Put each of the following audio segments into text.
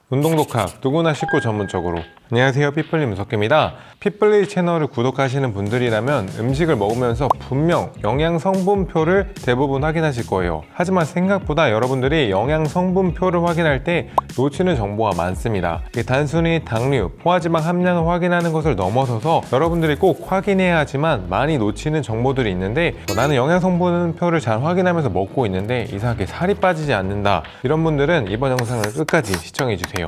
운동 독학, 누구나 쉽고 전문적으로. 안녕하세요, 핏블리 문석기입니다. 핏블리 채널을 구독하시는 분들이라면 음식을 먹으면서 분명 영양 성분표를 대부분 확인하실 거예요. 하지만 생각보다 여러분들이 영양 성분표를 확인할 때 놓치는 정보가 많습니다. 이게 단순히 당류, 포화지방 함량을 확인하는 것을 넘어서서 여러분들이 꼭 확인해야 하지만 많이 놓치는 정보들이 있는데, 나는 영양 성분표를 잘 확인하면서 먹고 있는데 이상하게 살이 빠지지 않는다, 이런 분들은 이번 영상을 끝까지 시청해주세요.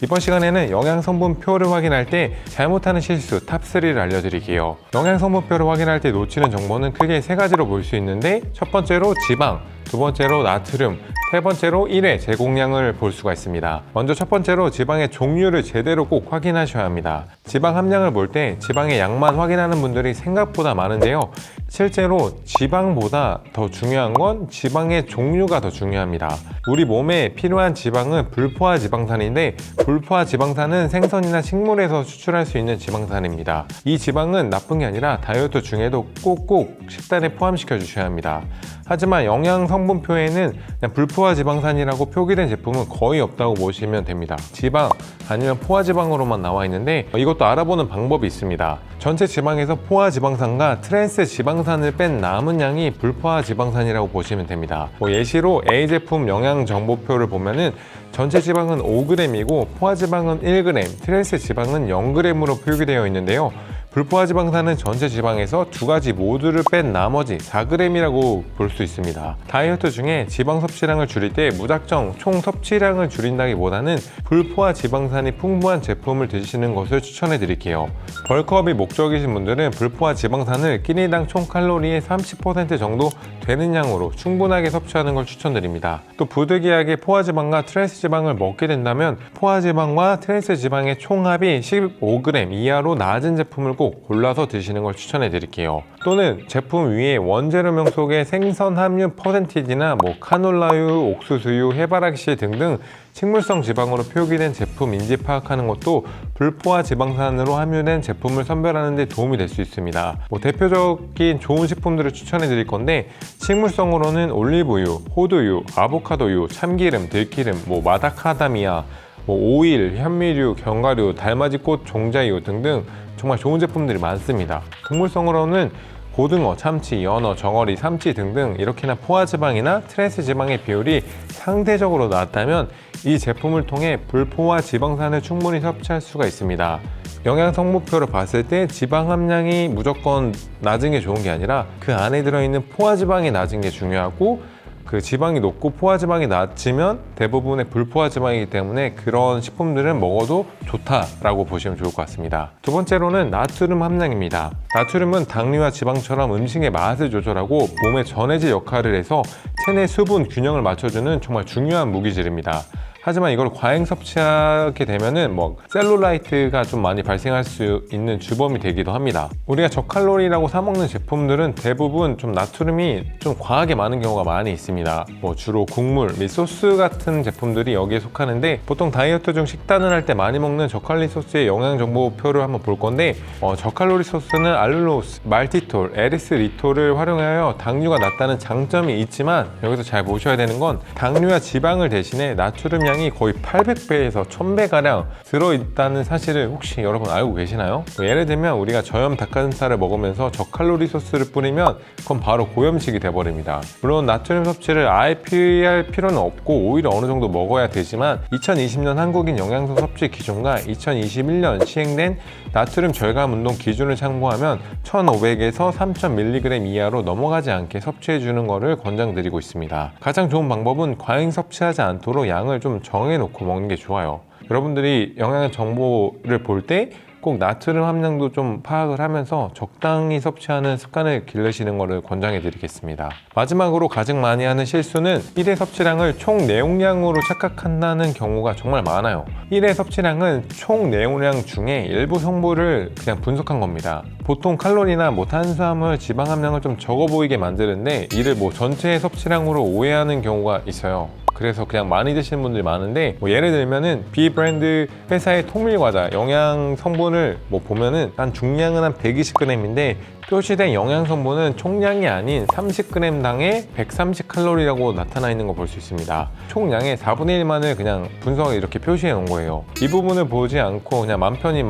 이번 시간에는 영양성분표를 확인할 때 잘못하는 실수 탑3를 알려드릴게요. 영양성분표를 확인할 때 놓치는 정보는 크게 세 가지로 볼 수 있는데, 첫 번째로 지방, 두 번째로 나트륨, 세 번째로 1회 제공량을 볼 수가 있습니다. 먼저 첫 번째로 지방의 종류를 제대로 꼭 확인하셔야 합니다. 지방 함량을 볼 때 지방의 양만 확인하는 분들이 생각보다 많은데요. 실제로 지방보다 더 중요한 건 지방의 종류가 더 중요합니다. 우리 몸에 필요한 지방은 불포화 지방산인데, 불포화 지방산은 생선이나 식물에서 추출할 수 있는 지방산입니다. 이 지방은 나쁜 게 아니라 다이어트 중에도 꼭꼭 식단에 포함시켜 주셔야 합니다. 하지만 영양 성분표에는 그냥 불포화 지방산이라고 표기된 제품은 거의 없다고 보시면 됩니다. 지방 아니면 포화 지방으로만 나와 있는데, 이것도 알아보는 방법이 있습니다. 전체 지방에서 포화 지방산과 트랜스 지방산을 뺀 남은 양이 불포화 지방산이라고 보시면 됩니다. 예시로 A 제품 영양 정보표를 보면은 전체 지방은 5g이고 포화 지방은 1g, 트랜스 지방은 0g으로 표기되어 있는데요. 불포화 지방산은 전체 지방에서 두 가지 모두를 뺀 나머지 4g이라고 볼 수 있습니다. 다이어트 중에 지방 섭취량을 줄일 때 무작정 총 섭취량을 줄인다기보다는 불포화 지방산이 풍부한 제품을 드시는 것을 추천해 드릴게요. 벌크업이 목적이신 분들은 불포화 지방산을 끼니당 총 칼로리의 30% 정도 되는 양으로 충분하게 섭취하는 걸 추천드립니다. 또 부득이하게 포화 지방과 트랜스 지방을 먹게 된다면 포화 지방과 트랜스 지방의 총합이 15g 이하로 낮은 제품을 꼭 골라서 드시는 걸 추천해 드릴게요. 또는 제품 위에 원재료명 속에 생선 함유 퍼센티지나 카놀라유, 옥수수유, 해바라기씨 등등 식물성 지방으로 표기된 제품인지 파악하는 것도 불포화 지방산으로 함유된 제품을 선별하는 데 도움이 될 수 있습니다. 대표적인 좋은 식품들을 추천해 드릴 건데, 식물성으로는 올리브유, 호두유, 아보카도유, 참기름, 들기름, 마다카다미아, 오일, 현미류, 견과류, 달맞이꽃 종자유 등등 정말 좋은 제품들이 많습니다. 동물성으로는 고등어, 참치, 연어, 정어리, 삼치 등등 이렇게나 포화지방이나 트랜스 지방의 비율이 상대적으로 낮다면 이 제품을 통해 불포화 지방산을 충분히 섭취할 수가 있습니다. 영양 성분표를 봤을 때 지방 함량이 무조건 낮은 게 좋은 게 아니라 그 안에 들어있는 포화지방이 낮은 게 중요하고, 그 지방이 높고 포화지방이 낮으면 대부분의 불포화지방이기 때문에 그런 식품들은 먹어도 좋다라고 보시면 좋을 것 같습니다. 두 번째로는 나트륨 함량입니다. 나트륨은 당류와 지방처럼 음식의 맛을 조절하고 몸의 전해질 역할을 해서 체내 수분 균형을 맞춰주는 정말 중요한 무기질입니다. 하지만 이걸 과잉 섭취하게 되면은 셀룰라이트가 좀 많이 발생할 수 있는 주범이 되기도 합니다. 우리가 저칼로리라고 사 먹는 제품들은 대부분 좀 나트륨이 좀 과하게 많은 경우가 많이 있습니다. 주로 국물 및 소스 같은 제품들이 여기에 속하는데, 보통 다이어트 중 식단을 할 때 많이 먹는 저칼로리 소스의 영양 정보표를 한번 볼 건데, 저칼로리 소스는 알룰로스, 말티톨, 에리스리톨을 활용하여 당류가 낮다는 장점이 있지만, 여기서 잘 보셔야 되는 건 당류와 지방을 대신에 나트륨 양이 거의 800배에서 1000배가량 들어있다는 사실을 혹시 여러분 알고 계시나요? 예를 들면 우리가 저염 닭가슴살을 먹으면서 저칼로리 소스를 뿌리면 그건 바로 고염식이 돼버립니다. 물론 나트륨 섭취를 아예 피할 필요는 없고 오히려 어느 정도 먹어야 되지만, 2020년 한국인 영양소 섭취 기준과 2021년 시행된 나트륨 절감 운동 기준을 참고하면 1500에서 3000mg 이하로 넘어가지 않게 섭취해주는 것을 권장드리고 있습니다. 가장 좋은 방법은 과잉 섭취하지 않도록 양을 좀 정해놓고 먹는 게 좋아요. 여러분들이 영양 정보를 볼 때 꼭 나트륨 함량도 좀 파악을 하면서 적당히 섭취하는 습관을 기르시는 것을 권장해 드리겠습니다. 마지막으로 가장 많이 하는 실수는 1회 섭취량을 총 내용량으로 착각한다는 경우가 정말 많아요. 1회 섭취량은 총 내용량 중에 일부 성분을 그냥 분석한 겁니다. 보통 칼로리나 탄수화물, 지방 함량을 좀 적어 보이게 만드는데, 이를 전체 섭취량으로 오해하는 경우가 있어요. 그래서 그냥 많이 드시는 분들이 많은데, 예를 들면은 B 브랜드 회사의 통밀 과자 영양 성분을 보면은 한 중량은 한 120g인데 표시된 영양 성분은 총량이 아닌 30g당에 130칼로리라고 나타나 있는 거 볼 수 있습니다. 총량의 4분의 1만을 그냥 분석을 이렇게 표시해 놓은 거예요. 이 부분을 보지 않고 그냥 맘 편히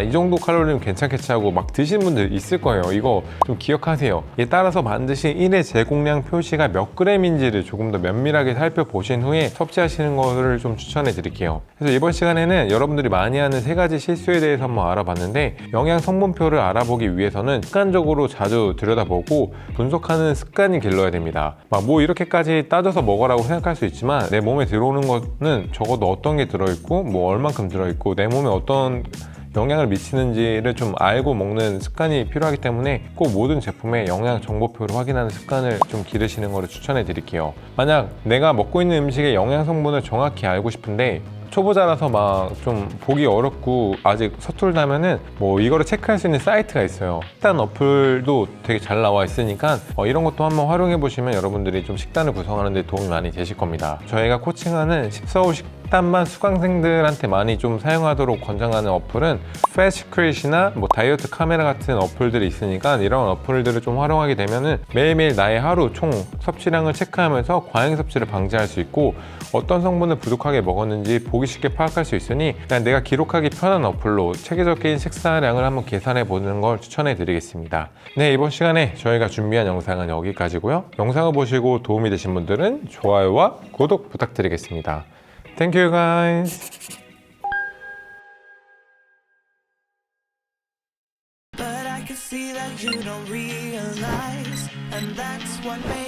이 정도 칼로리면 괜찮겠지 하고 막 드시는 분들 있을 거예요. 이거 좀 기억하세요. 이에 따라서 반드시 1회 제공량 표시가 몇 g인지를 조금 더 면밀하게 살펴보신 후에 섭취하시는 것을 좀 추천해 드릴게요. 그래서 이번 시간에는 여러분들이 많이 하는 3가지 실수에 대해서 한번 알아봤는데, 영양 성분표를 알아보기 위해서는 습관적으로 자주 들여다보고 분석하는 습관이 길러야 됩니다. 뭐 이렇게까지 따져서 먹으라고 생각할 수 있지만, 내 몸에 들어오는 거는 적어도 어떤 게 들어있고 뭐 얼만큼 들어있고 내 몸에 어떤 영향을 미치는지를 좀 알고 먹는 습관이 필요하기 때문에 꼭 모든 제품의 영양 정보표를 확인하는 습관을 좀 기르시는 것을 추천해 드릴게요. 만약 내가 먹고 있는 음식의 영양 성분을 정확히 알고 싶은데 초보자라서 막 좀 보기 어렵고 아직 서툴다면은 뭐 이거를 체크할 수 있는 사이트가 있어요. 식단 어플도 되게 잘 나와 있으니까 이런 것도 한번 활용해 보시면 여러분들이 좀 식단을 구성하는 데 도움이 많이 되실 겁니다. 저희가 코칭하는 14호 식단만 수강생들한테 많이 좀 사용하도록 권장하는 어플은 패시크릿이나 뭐 다이어트 카메라 같은 어플들이 있으니까 이런 어플들을 좀 활용하게 되면은 매일매일 나의 하루 총 섭취량을 체크하면서 과잉 섭취를 방지할 수 있고, 어떤 성분을 부족하게 먹었는지 보기 쉽게 파악할 수 있으니 그냥 내가 기록하기 편한 어플로 체계적인 식사량을 한번 계산해 보는 걸 추천해 드리겠습니다. 네, 이번 시간에 저희가 준비한 영상은 여기까지고요. 영상을 보시고 도움이 되신 분들은 좋아요와 구독 부탁드리겠습니다. Thank you guys. But I can see that you don't realize, and that's what makes